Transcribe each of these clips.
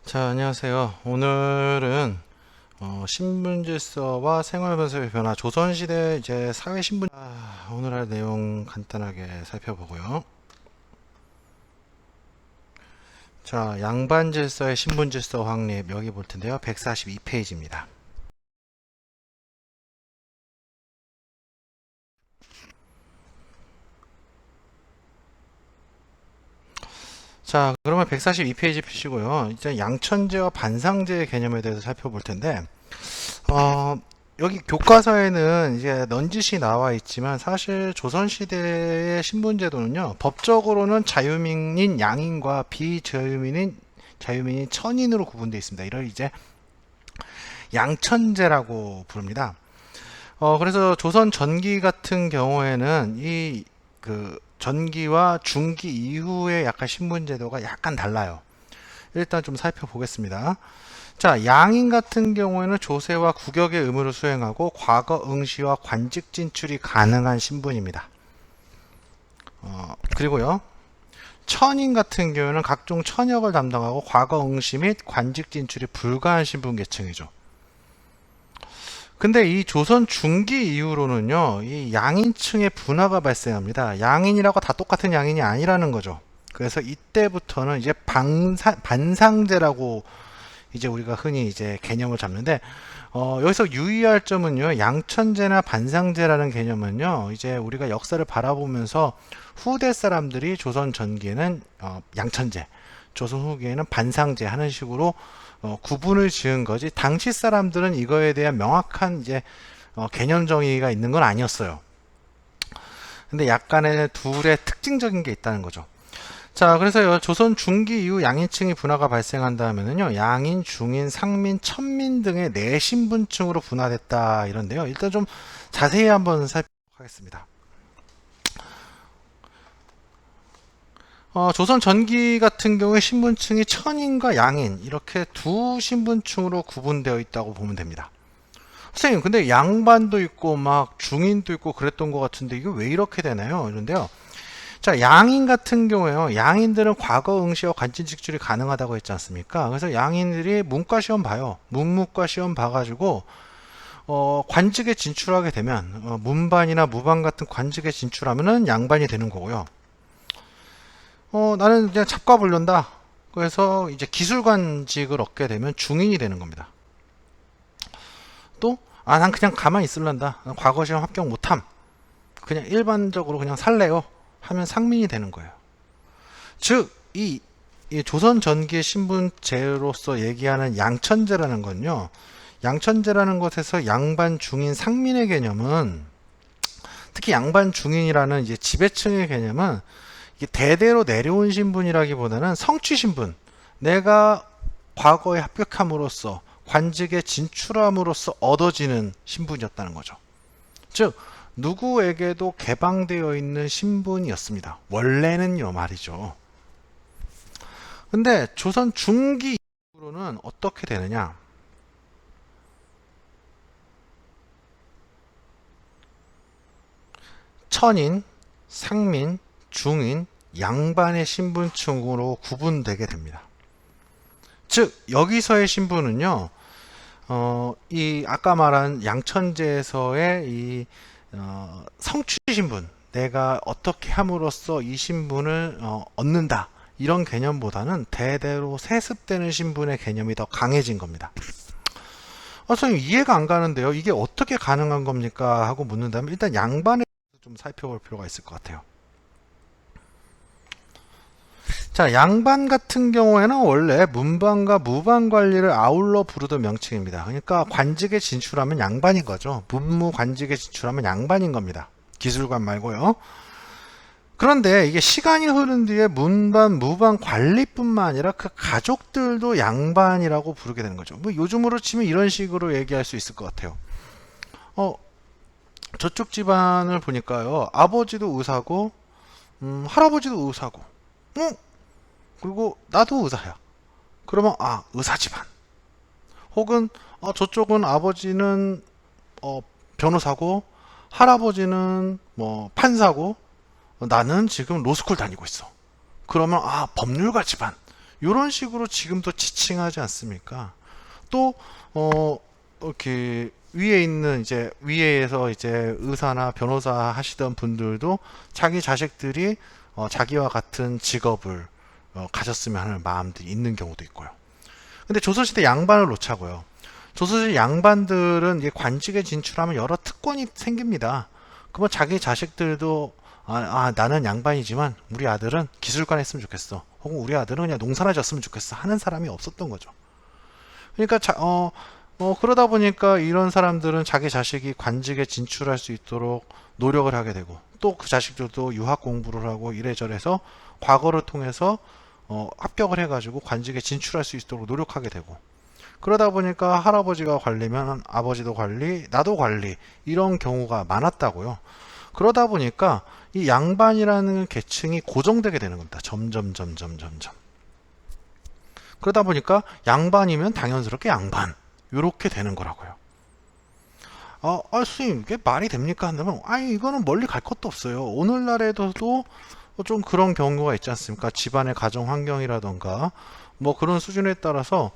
자, 안녕하세요. 오늘은 신분질서와 생활번호의 변화, 조선시대 이제 사회신분, 오늘 할 내용 간단하게 살펴보고요. 자, 양반질서의 신분질서 확립, 여기 볼 텐데요. 142페이지입니다. 자, 그러면 142페이지 펴시고요. 이제 양천제와 반상제의 개념에 대해서 살펴볼 텐데, 어, 여기 교과서에는 이제 넌지시 나와 있지만 사실 조선시대의 신분제도는요, 법적으로는 자유민인 양인과 비자유민인 자유민인 천인으로 구분되어 있습니다. 이를 이제 양천제라고 부릅니다. 그래서 조선 전기 같은 경우에는 이 전기와 중기 이후에 약간 신분제도가 약간 달라요. 일단 좀 살펴보겠습니다. 자, 양인 같은 경우에는 조세와 국역의 의무를 수행하고 과거 응시와 관직 진출이 가능한 신분입니다. 그리고요, 천인 같은 경우에는 각종 천역을 담당하고 과거 응시 및 관직 진출이 불가한 신분 계층이죠. 근데 이 조선 중기 이후로는요, 이 양인층의 분화가 발생합니다. 양인이라고 다 똑같은 양인이 아니라는 거죠. 그래서 이때부터는 이제 반상제라고 이제 우리가 흔히 이제 개념을 잡는데, 여기서 유의할 점은요, 양천제나 반상제라는 개념은요, 이제 우리가 역사를 바라보면서 후대 사람들이 조선 전기에는 양천제, 조선 후기에는 반상제 하는 식으로 구분을 지은 거지, 당시 사람들은 이거에 대한 명확한 이제 개념 정의가 있는 건 아니었어요. 근데 약간의 둘의 특징적인 게 있다는 거죠. 자, 그래서 조선 중기 이후 양인층의 분화가 발생한다면요, 양인, 중인, 상민, 천민 등의 네 신분층으로 분화됐다 이런데요. 일단 좀 자세히 한번 살펴보도록 하겠습니다. 조선 전기 같은 경우에 신분층이 천인과 양인 이렇게 두 신분층으로 구분되어 있다고 보면 됩니다. 선생님, 근데 양반도 있고 막 중인도 있고 그랬던 것 같은데 이게 왜 이렇게 되나요? 이런데요. 자, 양인 같은 경우에요. 양인들은 과거 응시와 관진 직출이 가능하다고 했지 않습니까? 그래서 양인들이 문과 시험 봐요. 문무과 시험 봐가지고 관직에 진출하게 되면 문반이나 무반 같은 관직에 진출하면은 양반이 되는 거고요. 나는 그냥 잡과 불른다. 그래서 이제 기술관직을 얻게 되면 중인이 되는 겁니다. 또, 난 그냥 가만히 있을란다. 과거 시험 합격 못함. 그냥 일반적으로 그냥 살래요. 하면 상민이 되는 거예요. 즉, 이 조선 전기의 신분제로서 얘기하는 양천제라는 건요, 양천제라는 것에서 양반, 중인, 상민의 개념은, 특히 양반, 중인이라는 이제 지배층의 개념은 이게 대대로 내려온 신분이라기보다는 성취 신분, 내가 과거에 합격함으로써 관직에 진출함으로써 얻어지는 신분이었다는 거죠. 즉, 누구에게도 개방되어 있는 신분이었습니다. 원래는요 말이죠. 근데 조선 중기 이후로는 어떻게 되느냐? 천인, 상민, 중인, 양반의 신분층으로 구분되게 됩니다. 즉, 여기서의 신분은요, 이 아까 말한 양천제에서의 이 성취 신분, 내가 어떻게 함으로써 이 신분을 얻는다, 이런 개념보다는 대대로 세습되는 신분의 개념이 더 강해진 겁니다. 선생님, 이해가 안 가는데요, 이게 어떻게 가능한 겁니까? 하고 묻는다면 일단 양반에 대해서 좀 살펴볼 필요가 있을 것 같아요. 자, 양반 같은 경우에는 원래 문반과 무반 관리를 아울러 부르던 명칭입니다. 그러니까 관직에 진출하면 양반인 거죠. 문무 관직에 진출하면 양반인 겁니다. 기술관 말고요. 그런데 이게 시간이 흐른 뒤에 문반, 무반 관리뿐만 아니라 그 가족들도 양반이라고 부르게 되는 거죠. 뭐 요즘으로 치면 이런 식으로 얘기할 수 있을 것 같아요. 저쪽 집안을 보니까요, 아버지도 의사고, 할아버지도 의사고, 그리고 나도 의사야. 그러면 의사 집안. 혹은 저쪽은 아버지는 변호사고, 할아버지는 뭐 판사고, 나는 지금 로스쿨 다니고 있어. 그러면 법률가 집안. 이런 식으로 지금도 지칭하지 않습니까? 또 이렇게 위에 있는 이제 위에에서 이제 의사나 변호사 하시던 분들도 자기 자식들이 자기와 같은 직업을 가졌으면 하는 마음들이 있는 경우도 있고요. 근데 조선시대 양반을 놓자고요. 조선시대 양반들은 이제 관직에 진출하면 여러 특권이 생깁니다. 그러면 자기 자식들도 나는 양반이지만 우리 아들은 기술관 했으면 좋겠어. 혹은 우리 아들은 그냥 농사나 졌으면 좋겠어 하는 사람이 없었던 거죠. 그러니까 그러다 보니까 이런 사람들은 자기 자식이 관직에 진출할 수 있도록 노력을 하게 되고 또 그 자식들도 유학 공부를 하고 이래저래서 과거를 통해서 합격을 해가지고 관직에 진출할 수 있도록 노력하게 되고 그러다 보니까 할아버지가 관리면 아버지도 관리, 나도 관리 이런 경우가 많았다고요. 그러다 보니까 이 양반이라는 계층이 고정되게 되는 겁니다. 점점. 그러다 보니까 양반이면 당연스럽게 양반 이렇게 되는 거라고요. 스님 이게 말이 됩니까? 한다면 이거는 멀리 갈 것도 없어요. 오늘날에도 좀 그런 경우가 있지 않습니까? 집안의 가정 환경이라던가 뭐 그런 수준에 따라서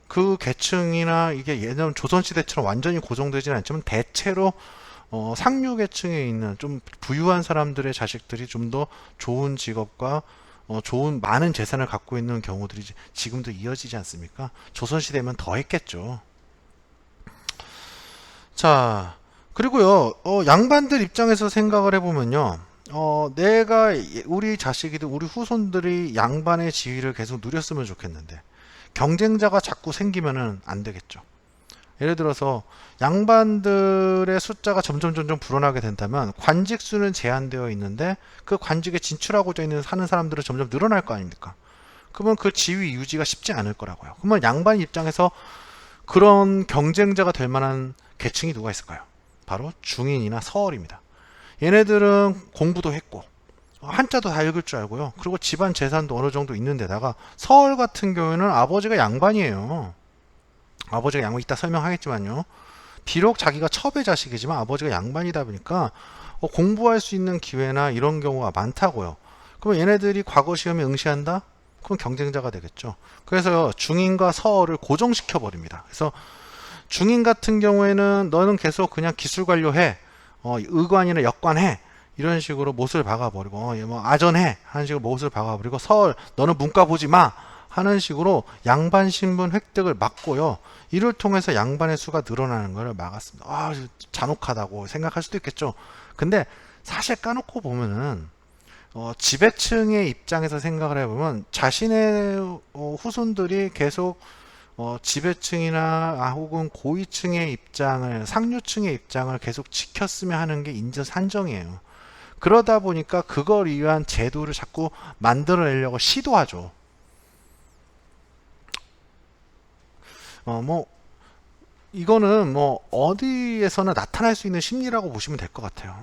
그 계층이나 이게 예전 조선시대처럼 완전히 고정되지는 않지만 대체로 상류 계층에 있는 좀 부유한 사람들의 자식들이 좀 더 좋은 직업과 좋은 많은 재산을 갖고 있는 경우들이 지금도 이어지지 않습니까? 조선시대면 더 했겠죠. 자, 그리고요, 양반들 입장에서 생각을 해보면요, 내가 우리 자식이든 우리 후손들이 양반의 지위를 계속 누렸으면 좋겠는데 경쟁자가 자꾸 생기면은 안 되겠죠. 예를 들어서 양반들의 숫자가 점점 불어나게 된다면 관직 수는 제한되어 있는데 그 관직에 진출하고자 하는 사람들은 점점 늘어날 거 아닙니까? 그러면 그 지위 유지가 쉽지 않을 거라고요. 그러면 양반 입장에서 그런 경쟁자가 될 만한 계층이 누가 있을까요? 바로 중인이나 서얼입니다. 얘네들은 공부도 했고 한자도 다 읽을 줄 알고요. 그리고 집안 재산도 어느 정도 있는 데다가 서얼 같은 경우에는 아버지가 양반이에요. 아버지가 양반 이따 설명하겠지만요. 비록 자기가 첩의 자식이지만 아버지가 양반이다 보니까 공부할 수 있는 기회나 이런 경우가 많다고요. 그럼 얘네들이 과거 시험에 응시한다? 그럼 경쟁자가 되겠죠. 그래서 중인과 서얼을 고정시켜 버립니다. 그래서 중인 같은 경우에는 너는 계속 그냥 기술관료해, 의관이나 역관해 이런 식으로 못을 박아버리고 뭐 아전해 하는 식으로 못을 박아버리고 서얼 너는 문과 보지 마 하는 식으로 양반 신분 획득을 막고요. 이를 통해서 양반의 수가 늘어나는 것을 막았습니다. 잔혹하다고 생각할 수도 있겠죠. 근데 사실 까놓고 보면은 지배층의 입장에서 생각을 해보면 자신의 후손들이 계속 지배층이나 혹은 고위층의 입장을 상류층의 입장을 계속 지켰으면 하는 게 인지산정이에요. 그러다 보니까 그걸 위한 제도를 자꾸 만들어내려고 시도하죠. 이거는 뭐 어디에서나 나타날 수 있는 심리라고 보시면 될 것 같아요.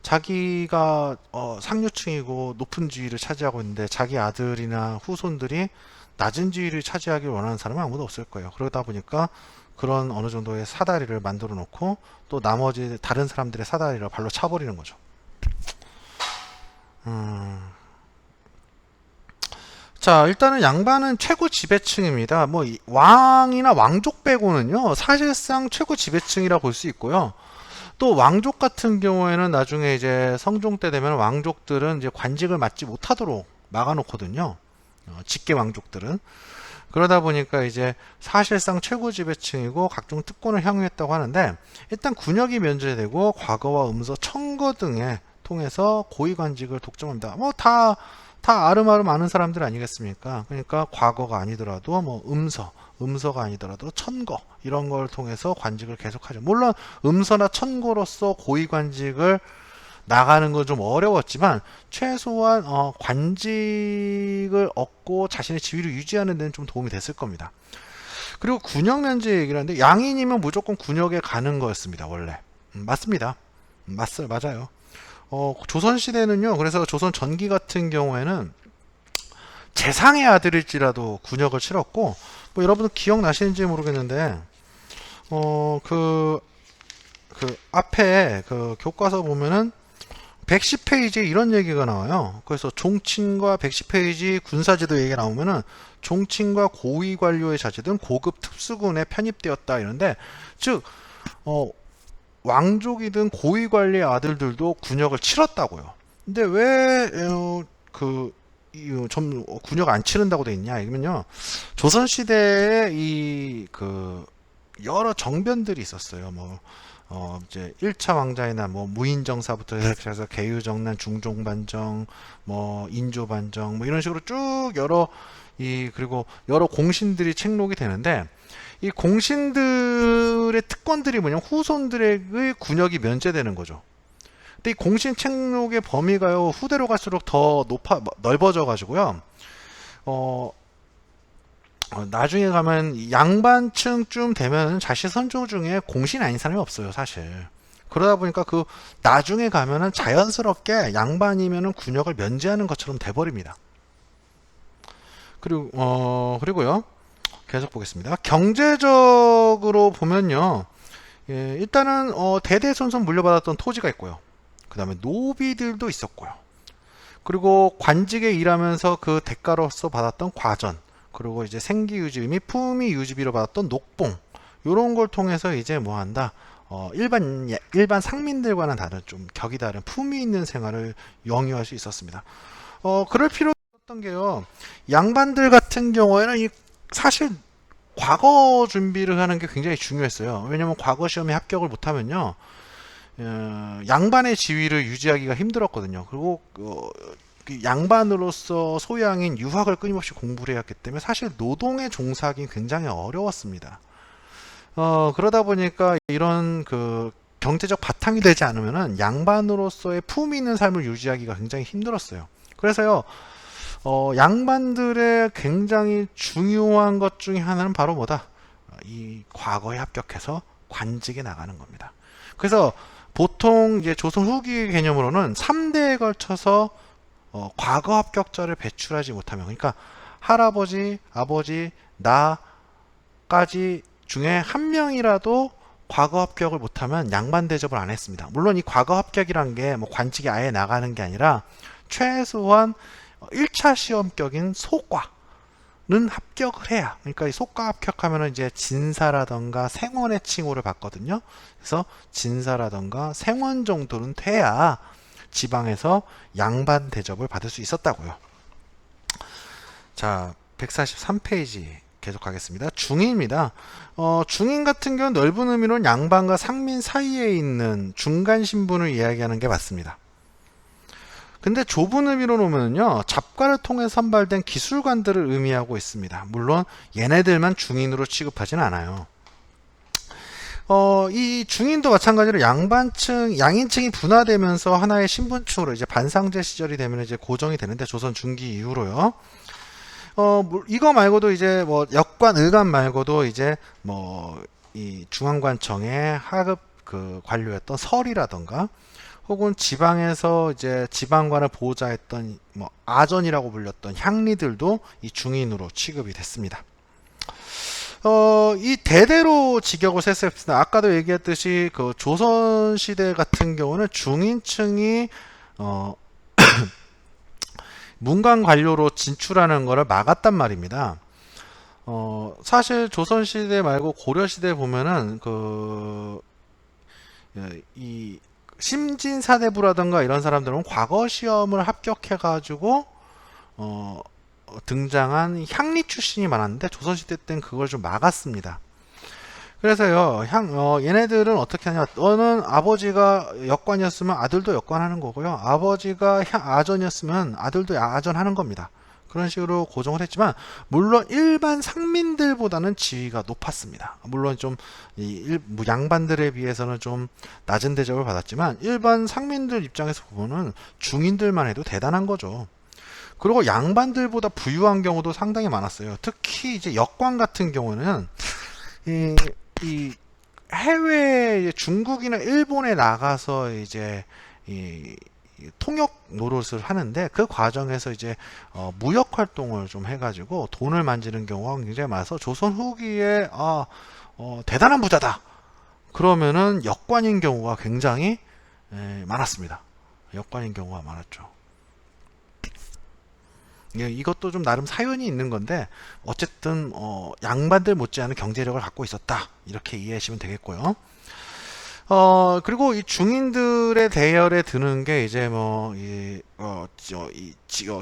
자기가 상류층이고 높은 지위를 차지하고 있는데 자기 아들이나 후손들이 낮은 지위를 차지하길 원하는 사람은 아무도 없을 거예요. 그러다 보니까 그런 어느 정도의 사다리를 만들어 놓고 또 나머지 다른 사람들의 사다리를 발로 차버리는 거죠. 자, 일단은 양반은 최고 지배층입니다. 뭐 왕이나 왕족 빼고는요, 사실상 최고 지배층이라 볼 수 있고요. 또 왕족 같은 경우에는 나중에 이제 성종 때 되면 왕족들은 이제 관직을 맡지 못하도록 막아놓거든요. 직계 왕족들은. 그러다 보니까 이제 사실상 최고 지배층이고 각종 특권을 향유했다고 하는데 일단 군역이 면제되고 과거와 음서, 청거 등에 통해서 고위관직을 독점합니다. 뭐 다 아름아름 아는 사람들 아니겠습니까? 그러니까 과거가 아니더라도 뭐 음서가 아니더라도 천거 이런 걸 통해서 관직을 계속하죠. 물론 음서나 천거로서 고위관직을 나가는 건 좀 어려웠지만 최소한 관직을 얻고 자신의 지위를 유지하는 데는 좀 도움이 됐을 겁니다. 그리고 군역 면제 얘기를 하는데 양인이면 무조건 군역에 가는 거였습니다. 원래 맞습니다. 맞아요. 조선시대는요, 그래서 조선 전기 같은 경우에는 재상의 아들일지라도 군역을 치렀고, 뭐 여러분 기억나시는지 모르겠는데, 앞에 그 교과서 보면은 110페이지에 이런 얘기가 나와요. 그래서 종친과 110페이지 군사제도 얘기가 나오면은 종친과 고위 관료의 자제든 고급 특수군에 편입되었다 이런데, 즉 왕족이든 고위 관리의 아들들도 군역을 치렀다고요. 근데 왜 좀 군역 안 치른다고 돼 있냐? 이러면요, 조선 시대에 여러 정변들이 있었어요. 이제 1차 왕자이나 무인정사부터 해서 개유정난, 중종반정, 인조반정, 이런 식으로 쭉 그리고 여러 공신들이 책록이 되는데, 이 공신들의 특권들이 뭐냐면 후손들의 군역이 면제되는 거죠. 근데 이 공신 책록의 범위가요, 후대로 갈수록 더 넓어져 가지고요. 나중에 가면 양반층쯤 되면 자식 선조 중에 공신 아닌 사람이 없어요, 사실. 그러다 보니까 나중에 가면은 자연스럽게 양반이면은 군역을 면제하는 것처럼 돼버립니다. 그리고요, 계속 보겠습니다. 경제적으로 보면요, 일단은 대대손손 물려받았던 토지가 있고요. 그 다음에 노비들도 있었고요. 그리고 관직에 일하면서 그 대가로서 받았던 과전, 그리고 이제 생기 유지비 및 품위 유지비로 받았던 녹봉, 요런 걸 통해서 이제 뭐한다, 일반 상민들과는 다른, 좀 격이 다른 품위 있는 생활을 영위할 수 있었습니다. 그럴 필요가 없었던 게요, 양반들 같은 경우에는 사실 과거 준비를 하는 게 굉장히 중요했어요. 왜냐면 과거 시험에 합격을 못하면요, 양반의 지위를 유지하기가 힘들었거든요. 그리고 양반으로서 소양인 유학을 끊임없이 공부를 해왔기 때문에 사실 노동에 종사하기 굉장히 어려웠습니다. 그러다 보니까 이런 경제적 바탕이 되지 않으면은 양반으로서의 품위 있는 삶을 유지하기가 굉장히 힘들었어요. 그래서요, 양반들의 굉장히 중요한 것 중에 하나는 바로 뭐다? 이 과거에 합격해서 관직에 나가는 겁니다. 그래서 보통 이제 조선 후기 개념으로는 3대에 걸쳐서 과거 합격자를 배출하지 못하면, 그러니까 할아버지, 아버지, 나까지 중에 한 명이라도 과거 합격을 못하면 양반 대접을 안 했습니다. 물론 이 과거 합격이란 게 관직이 아예 나가는 게 아니라 최소한 1차 시험격인 소과는 합격을 해야, 그러니까 이 소과 합격하면 이제 진사라던가 생원의 칭호를 받거든요. 그래서 진사라던가 생원 정도는 돼야 지방에서 양반 대접을 받을 수 있었다고요. 자, 143페이지 계속하겠습니다. 중인입니다. 중인 같은 경우는 넓은 의미로는 양반과 상민 사이에 있는 중간 신분을 이야기하는 게 맞습니다. 근데 좁은 의미로 놓으면요, 잡과를 통해 선발된 기술관들을 의미하고 있습니다. 물론 얘네들만 중인으로 취급하지는 않아요. 이 중인도 마찬가지로 양인층이 분화되면서 하나의 신분층으로 이제 반상제 시절이 되면 이제 고정이 되는데, 조선 중기 이후로요. 이거 말고도 이제 역관, 의관 말고도 이제 이 중앙관청의 하급 관료였던 설이라던가, 혹은 지방에서 이제 지방관을 보호자했던 아전이라고 불렸던 향리들도 이 중인으로 취급이 됐습니다. 이 대대로 직역을 했을 때 아까도 얘기했듯이 조선 시대 같은 경우는 중인층이 문관 관료로 진출하는 것을 막았단 말입니다. 사실 조선 시대 말고 고려 시대 보면은 이 심진사대부라든가 이런 사람들은 과거 시험을 합격해 가지고 등장한 향리 출신이 많았는데, 조선시대 때는 그걸 좀 막았습니다. 그래서요, 얘네들은 어떻게 하냐, 너는 아버지가 역관이었으면 아들도 역관하는 거고요, 아버지가 아전이었으면 아들도 아전하는 겁니다. 그런 식으로 고정을 했지만, 물론 일반 상민들보다는 지위가 높았습니다. 물론 좀 양반들에 비해서는 좀 낮은 대접을 받았지만, 일반 상민들 입장에서 보면은 중인들만 해도 대단한 거죠. 그리고 양반들보다 부유한 경우도 상당히 많았어요. 특히 이제 역관 같은 경우는 이 해외, 중국이나 일본에 나가서 이제 통역 노릇을 하는데, 그 과정에서 이제 무역 활동을 좀 해가지고 돈을 만지는 경우가 굉장히 많아서 조선 후기에 대단한 부자다 그러면은 역관인 경우가 굉장히 많았습니다. 역관인 경우가 많았죠. 이것도 좀 나름 사연이 있는 건데 어쨌든 양반들 못지않은 경제력을 갖고 있었다 이렇게 이해하시면 되겠고요. 그리고 이 중인들의 대열에 드는 게 이제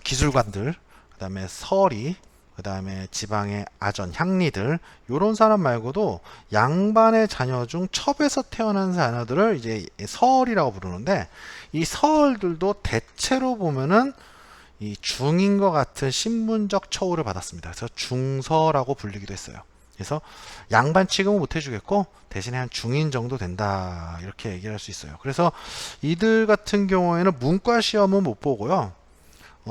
기술관들, 그다음에 서리, 그다음에 지방의 아전, 향리들 요런 사람 말고도 양반의 자녀 중 첩에서 태어난 자녀들을 이제 서얼이라고 부르는데 이 서얼들도 대체로 보면은 이 중인과 같은 신분적 처우를 받았습니다. 그래서 중서라고 불리기도 했어요. 그래서 양반 취급은 못 해주겠고 대신에 한 중인 정도 된다 이렇게 얘기할 수 있어요. 그래서 이들 같은 경우에는 문과 시험은 못 보고요.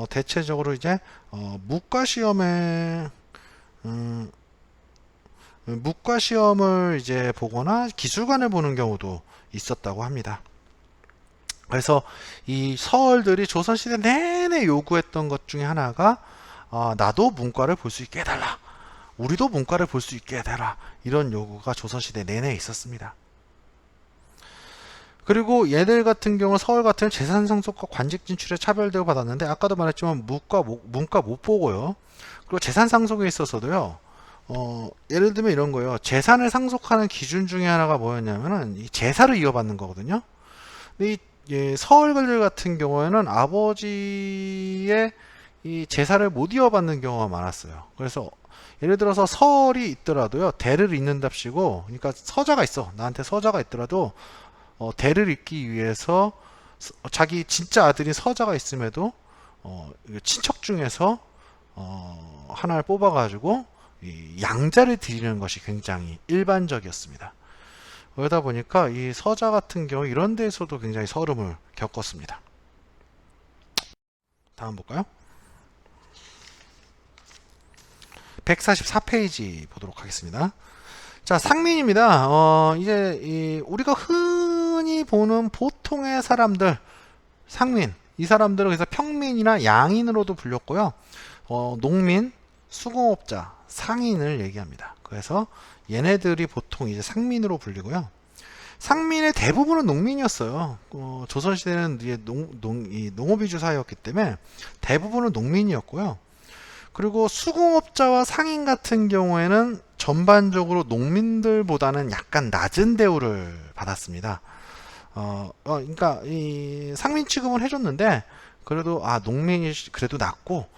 대체적으로 이제 무과 시험에 무과 시험을 이제 보거나 기술관을 보는 경우도 있었다고 합니다. 그래서 이 서얼들이 조선시대 내내 요구했던 것 중에 하나가 나도 문과를 볼 수 있게 해달라. 우리도 문과를 볼 수 있게 해달라. 이런 요구가 조선시대 내내 있었습니다. 그리고 얘들 같은 경우 서울 같은 재산 상속과 관직 진출에 차별대우 받았는데 아까도 말했지만 문과 못 보고요. 그리고 재산 상속에 있어서도요. 예를 들면 이런 거예요. 재산을 상속하는 기준 중에 하나가 뭐였냐면은 이 제사를 이어받는 거거든요. 근데 서얼들 같은 경우에는 아버지의 이 제사를 못 이어받는 경우가 많았어요. 그래서 예를 들어서 서얼이 있더라도요. 대를 잇는답시고, 그러니까 서자가 있어. 나한테 서자가 있더라도 대를 잇기 위해서 자기 진짜 아들이 서자가 있음에도 친척 중에서 하나를 뽑아가지고 이 양자를 드리는 것이 굉장히 일반적이었습니다. 그러다 보니까 이 서자 같은 경우 이런 데에서도 굉장히 서름을 겪었습니다. 다음 볼까요? 144페이지 보도록 하겠습니다. 자, 상민입니다. 이제 우리가 흔히 보는 보통의 사람들, 상민, 이 사람들은 그래서 평민이나 양인으로도 불렸고요. 농민, 수공업자, 상인을 얘기합니다. 그래서 얘네들이 보통 이제 상민으로 불리고요. 상민의 대부분은 농민이었어요. 조선시대는 이제 농업위주 사회였기 때문에 대부분은 농민이었고요. 그리고 수공업자와 상인 같은 경우에는 전반적으로 농민들보다는 약간 낮은 대우를 받았습니다. 그러니까 이 상민 취급을 해줬는데 그래도 농민이 그래도 낮고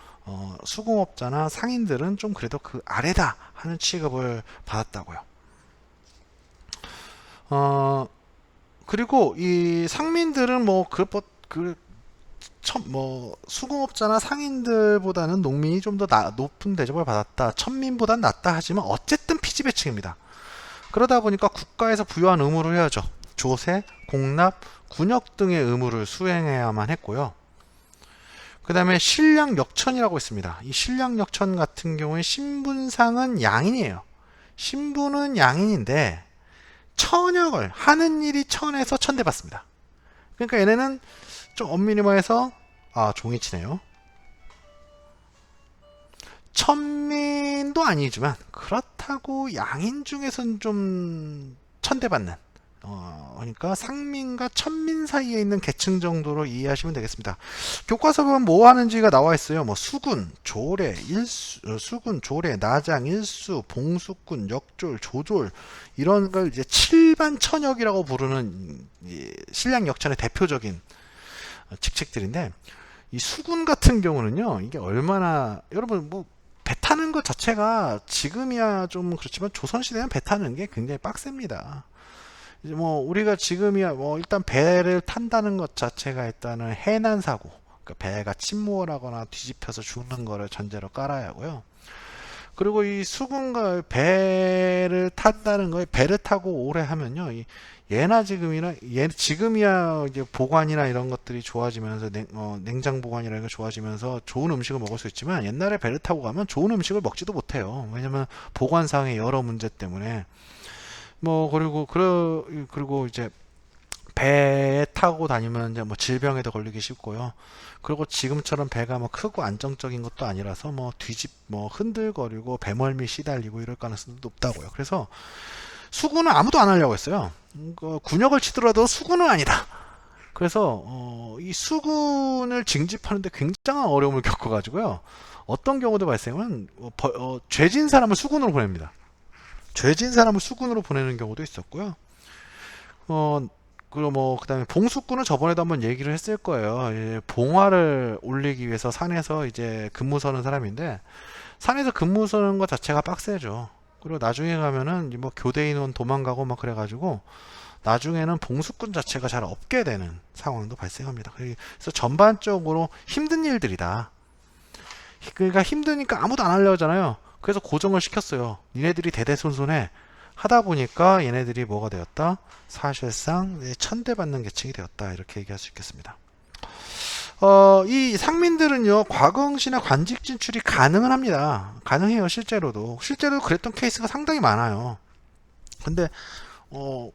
수공업자나 상인들은 좀 그래도 그 아래다 하는 취급을 받았다고요. 그리고 이 상민들은 수공업자나 상인들보다는 농민이 좀 더 높은 대접을 받았다. 천민보단 낫다 하지만 어쨌든 피지배층입니다. 그러다 보니까 국가에서 부여한 의무를 해야죠. 조세, 공납, 군역 등의 의무를 수행해야만 했고요. 그 다음에 신량역천이라고 있습니다. 이 신량역천 같은 경우에 신분상은 양인이에요. 신분은 양인인데 천역을 하는 일이 천에서 천대받습니다. 그러니까 얘네는 좀 엄밀히 말해서 종이치네요. 천민도 아니지만 그렇다고 양인 중에서는 좀 천대받는 그러니까 상민과 천민 사이에 있는 계층 정도로 이해하시면 되겠습니다. 교과서 보면 뭐 하는지가 나와 있어요. 수군, 조례, 수군, 조례, 나장, 일수, 봉수꾼, 역졸, 조졸 이런 걸 이제 칠반천역이라고 부르는 신량역천의 대표적인 직책들인데 이 수군 같은 경우는요. 이게 얼마나 여러분 배 타는 것 자체가 지금이야 좀 그렇지만 조선시대는 배 타는 게 굉장히 빡셉니다. 이제 우리가 지금이야 일단 배를 탄다는 것 자체가 일단은 해난 사고, 그러니까 배가 침몰하거나 뒤집혀서 죽는 거를 전제로 깔아야 하고요. 그리고 이 수군과 배를 탄다는 거에 배를 타고 오래 하면요. 지금이야 이제 보관이나 이런 것들이 좋아지면서 냉장 보관이나 이런 거 좋아지면서 좋은 음식을 먹을 수 있지만 옛날에 배를 타고 가면 좋은 음식을 먹지도 못해요. 왜냐면 보관상의 여러 문제 때문에. 그리고 이제 배에 타고 다니면 이제 질병에도 걸리기 쉽고요. 그리고 지금처럼 배가 크고 안정적인 것도 아니라서 흔들거리고 배멀미 시달리고 이럴 가능성도 높다고요. 그래서 수군은 아무도 안 하려고 했어요. 군역을 치더라도 수군은 아니다. 그래서 이 수군을 징집하는데 굉장한 어려움을 겪어가지고요. 어떤 경우도 발생은 죄진 사람을 수군으로 보냅니다. 죄진 사람을 수군으로 보내는 경우도 있었고요. 그리고 그다음에 봉수꾼은 저번에도 한번 얘기를 했을 거예요. 이제 봉화를 올리기 위해서 산에서 이제 근무 서는 사람인데 산에서 근무 서는 것 자체가 빡세죠. 그리고 나중에 가면은 뭐 교대 인원 도망가고 막 그래가지고 나중에는 봉수꾼 자체가 잘 없게 되는 상황도 발생합니다. 그래서 전반적으로 힘든 일들이다. 그러니까 힘드니까 아무도 안 하려고 하잖아요. 그래서 고정을 시켰어요. 니네들이 대대손손해 하다 보니까 얘네들이 뭐가 되었다? 사실상 천대받는 계층이 되었다. 이렇게 얘기할 수 있겠습니다. 이 상민들은요, 과거응시나 관직 진출이 가능은 합니다. 가능해요, 실제로도. 실제로 그랬던 케이스가 상당히 많아요. 근데,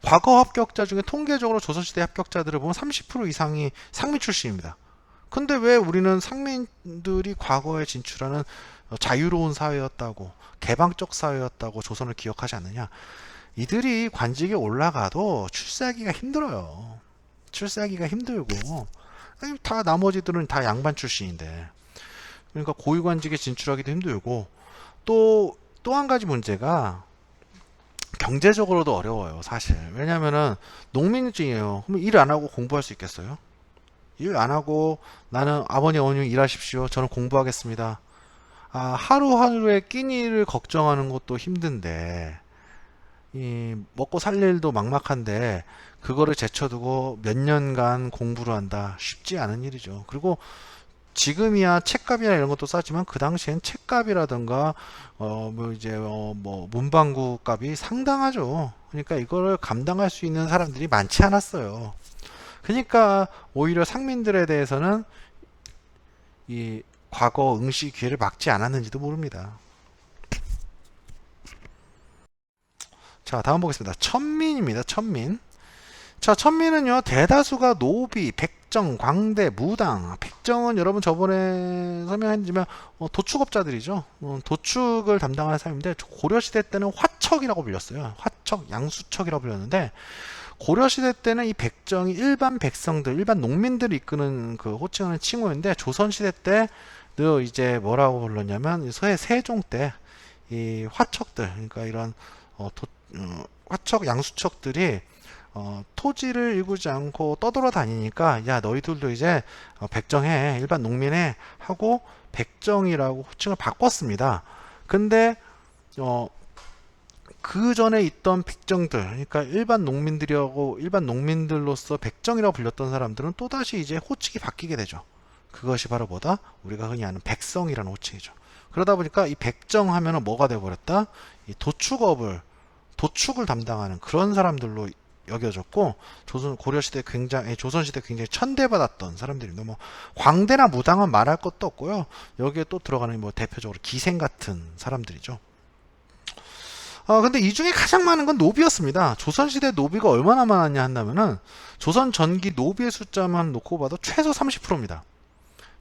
과거 합격자 중에 통계적으로 조선시대 합격자들을 보면 30% 이상이 상민 출신입니다. 근데 왜 우리는 상민들이 과거에 진출하는 자유로운 사회였다고, 개방적 사회였다고 조선을 기억하지 않느냐? 이들이 관직에 올라가도 출세하기가 힘들어요. 출세하기가 힘들고, 다 나머지들은 다 양반 출신인데, 그러니까 고위관직에 진출하기도 힘들고, 또 한 가지 문제가 경제적으로도 어려워요, 사실. 왜냐면은 농민증이에요. 그럼 일 안 하고 공부할 수 있겠어요? 일 안 하고 나는 아버님 어머님 일하십시오. 저는 공부하겠습니다. 하루하루의 끼니를 걱정하는 것도 힘든데 이 먹고 살 일도 막막한데 그거를 제쳐두고 몇 년간 공부를 한다. 쉽지 않은 일이죠. 그리고 지금이야 책값이나 이런 것도 싸지만 그 당시엔 책값이라든가 뭐 문방구 값이 상당하죠. 그러니까 이거를 감당할 수 있는 사람들이 많지 않았어요. 그러니까 오히려 상민들에 대해서는 이 과거 응시 기회를 막지 않았는지도 모릅니다. 자, 다음 보겠습니다. 천민입니다. 천민. 자, 천민은요, 대다수가 노비, 백정, 광대, 무당. 백정은 여러분 저번에 설명했지만 도축업자들이죠. 도축을 담당하는 사람인데 고려시대 때는 화척이라고 불렸어요. 화척, 양수척이라고 불렸는데 고려시대 때는 이 백정이 일반 백성들, 일반 농민들을 이끄는 그 호칭하는 칭호인데 조선시대 때도 이제 뭐라고 불렀냐면 세종 때 이 화척들, 그러니까 이런 화척, 양수척들이 토지를 일구지 않고 떠돌아 다니니까 야 너희들도 이제 백정해 일반 농민해 하고 백정이라고 호칭을 바꿨습니다. 근데 그 전에 있던 백정들 그러니까 일반 농민들이라고 일반 농민들로서 백정이라고 불렸던 사람들은 또다시 이제 호칭이 바뀌게 되죠. 그것이 바로 뭐다? 우리가 흔히 아는 백성이라는 호칭이죠. 그러다 보니까 이 백정 하면은 뭐가 돼버렸다? 이 도축을 담당하는 그런 사람들로 여겨졌고 조선시대 굉장히 천대받았던 사람들입니다. 뭐 광대나 무당은 말할 것도 없고요. 여기에 또 들어가는 뭐 대표적으로 기생 같은 사람들이죠. 근데 이 중에 가장 많은 건 노비였습니다. 조선시대 노비가 얼마나 많았냐 한다면은 조선 전기 노비의 숫자만 놓고 봐도 최소 30%입니다.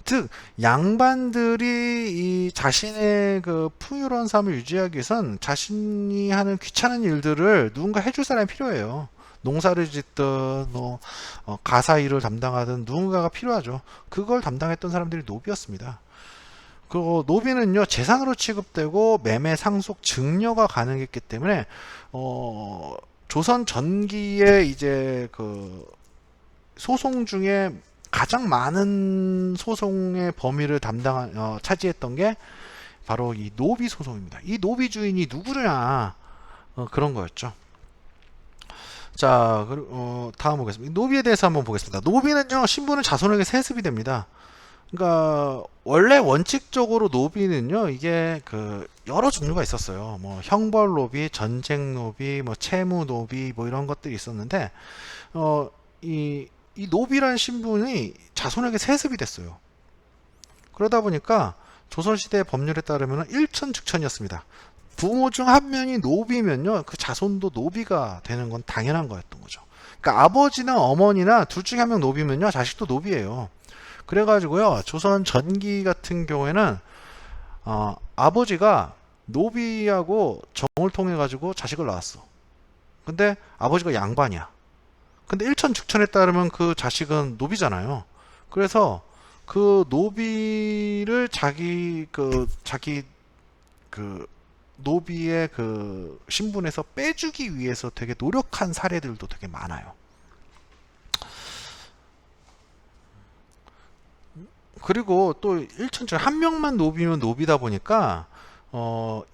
즉 양반들이 이 자신의 그 풍요로운 삶을 유지하기 위해선 자신이 하는 귀찮은 일들을 누군가 해줄 사람이 필요해요. 농사를 짓든 가사 일을 담당하든 누군가가 필요하죠. 그걸 담당했던 사람들이 노비였습니다. 그리고 노비는요 재산으로 취급되고 매매, 상속, 증여가 가능했기 때문에 조선 전기에 이제 그 소송 중에 가장 많은 소송의 범위를 차지했던 게 바로 이 노비 소송입니다. 이 노비 주인이 누구냐 그런 거였죠. 자, 그리고 다음 보겠습니다. 노비에 대해서 한번 보겠습니다. 노비는요 신분은 자손에게 세습이 됩니다. 그러니까 원래 원칙적으로 노비는요 이게 그 여러 종류가 있었어요. 뭐 형벌 노비, 전쟁 노비, 뭐 채무 노비 뭐 이런 것들이 있었는데 이 노비라는 신분이 자손에게 세습이 됐어요. 그러다 보니까 조선시대 법률에 따르면 일천즉천이었습니다. 부모 중 한 명이 노비면요 그 자손도 노비가 되는 건 당연한 거였던 거죠. 그러니까 아버지나 어머니나 둘 중에 한 명 노비면요 자식도 노비예요. 그래가지고요 조선 전기 같은 경우에는 아버지가 노비하고 정을 통해 가지고 자식을 낳았어. 근데 아버지가 양반이야. 근데 일천즉천에 따르면 그 자식은 노비잖아요. 그래서 그 노비를 자기 그 노비의 그 신분에서 빼주기 위해서 되게 노력한 사례들도 되게 많아요. 그리고 또 일천절 한 명만 노비면 노비다 보니까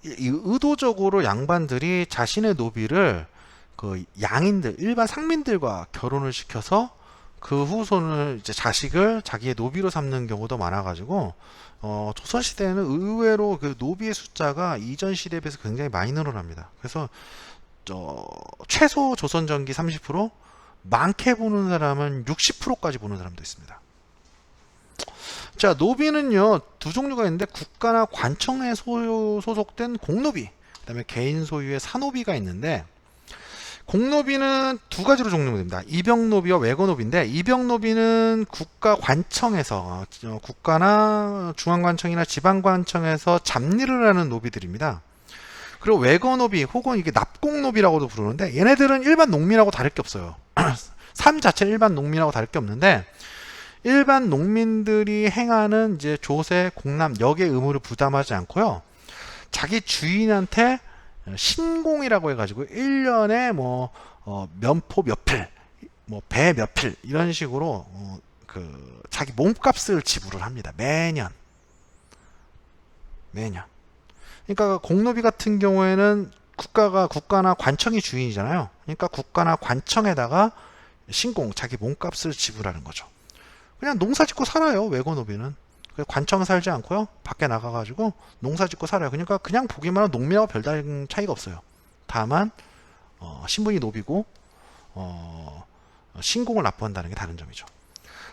이 의도적으로 양반들이 자신의 노비를 그 양인들 일반 상민들과 결혼을 시켜서 그 후손을 이제 자식을 자기의 노비로 삼는 경우도 많아가지고 조선시대에는 의외로 그 노비의 숫자가 이전 시대에 비해서 굉장히 많이 늘어납니다. 그래서 최소 조선 전기 30%, 많게 보는 사람은 60%까지 보는 사람도 있습니다. 자, 노비는요, 두 종류가 있는데, 국가나 관청에 소속된 공노비, 그 다음에 개인 소유의 사노비가 있는데, 공노비는 두 가지로 종류가 됩니다. 입영노비와 외거노비인데, 입영노비는 국가 관청에서, 국가나 중앙관청이나 지방관청에서 잡일을 하는 노비들입니다. 그리고 외거노비, 혹은 이게 납공노비라고도 부르는데, 얘네들은 일반 농민하고 다를 게 없어요. 삶 자체는 일반 농민하고 다를 게 없는데, 일반 농민들이 행하는 이제 조세, 공남, 역의 의무를 부담하지 않고요. 자기 주인한테 신공이라고 해가지고 1년에 뭐 면포 몇 필, 뭐 배 몇 필 이런 식으로 그 자기 몸값을 지불을 합니다. 매년. 그러니까 공노비 같은 경우에는 국가나 관청이 주인이잖아요. 그러니까 국가나 관청에다가 신공, 자기 몸값을 지불하는 거죠. 그냥 농사 짓고 살아요. 외거노비는. 관청 살지 않고요. 밖에 나가가지고 농사 짓고 살아요. 그러니까 그냥 보기만 하면 농민하고 별다른 차이가 없어요. 다만 신분이 노비고 신공을 납부한다는 게 다른 점이죠.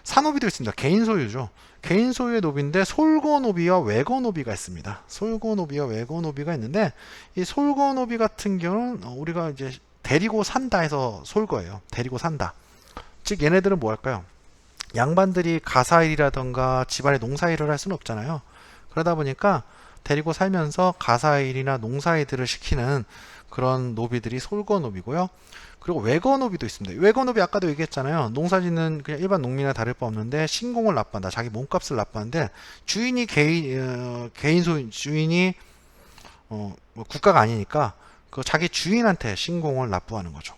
사노비도 있습니다. 개인 소유죠. 개인 소유의 노비인데 솔거노비와 외거노비가 있습니다. 솔거노비와 외거노비가 있는데 이 솔거노비 같은 경우는 우리가 이제 데리고 산다 해서 솔거예요. 데리고 산다. 즉 얘네들은 뭐 할까요? 양반들이 가사일이라던가 집안에 농사일을 할 수는 없잖아요. 그러다 보니까 데리고 살면서 가사일이나 농사일들을 시키는 그런 노비들이 솔거노비고요. 그리고 외거노비도 있습니다. 외거노비 아까도 얘기했잖아요. 농사짓는 그냥 일반 농민이나 다를 바 없는데 신공을 납부한다. 자기 몸값을 납부하는데 주인이 개인 소유 주인이 뭐 국가가 아니니까 그 자기 주인한테 신공을 납부하는 거죠.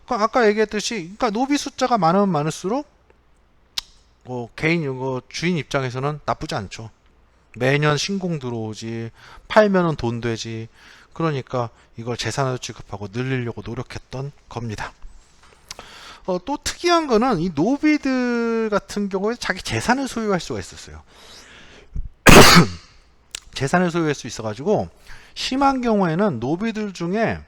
그러니까 아까 얘기했듯이 그러니까 노비 숫자가 많으면 많을수록 주인 입장에서는 나쁘지 않죠. 매년 신공 들어오지, 팔면은 돈 되지. 그러니까 이걸 재산으로 취급하고 늘리려고 노력했던 겁니다. 또 특이한 거는 이 노비들 같은 경우에 자기 재산을 소유할 수가 있었어요. 재산을 소유할 수 있어가지고 심한 경우에는 노비들 중에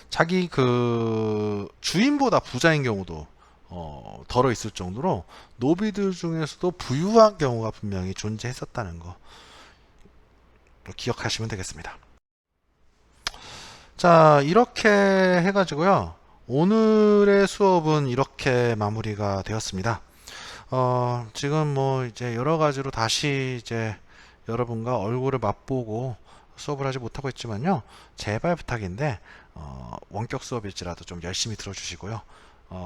자기 그 주인보다 부자인 경우도 덜어 있을 정도로 노비들 중에서도 부유한 경우가 분명히 존재했었다는 거 기억하시면 되겠습니다. 자, 이렇게 해가지고요. 오늘의 수업은 이렇게 마무리가 되었습니다. 지금 뭐 이제 여러 가지로 다시 이제 여러분과 얼굴을 맛보고 수업을 하지 못하고 있지만요. 제발 부탁인데 원격 수업일지라도 좀 열심히 들어주시고요.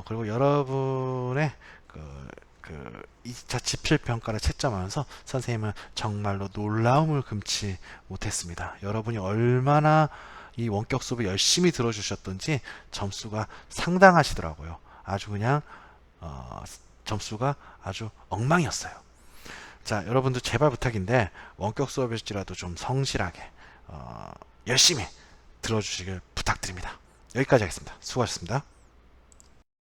그리고 여러분의 그 2차 지필평가를 채점하면서 선생님은 정말로 놀라움을 금치 못했습니다. 여러분이 얼마나 이 원격 수업을 열심히 들어주셨던지 점수가 상당하시더라고요. 아주 그냥 점수가 아주 엉망이었어요. 자, 여러분들 제발 부탁인데 원격 수업일지라도 좀 성실하게 열심히 들어주시길 부탁드립니다. 여기까지 하겠습니다. 수고하셨습니다.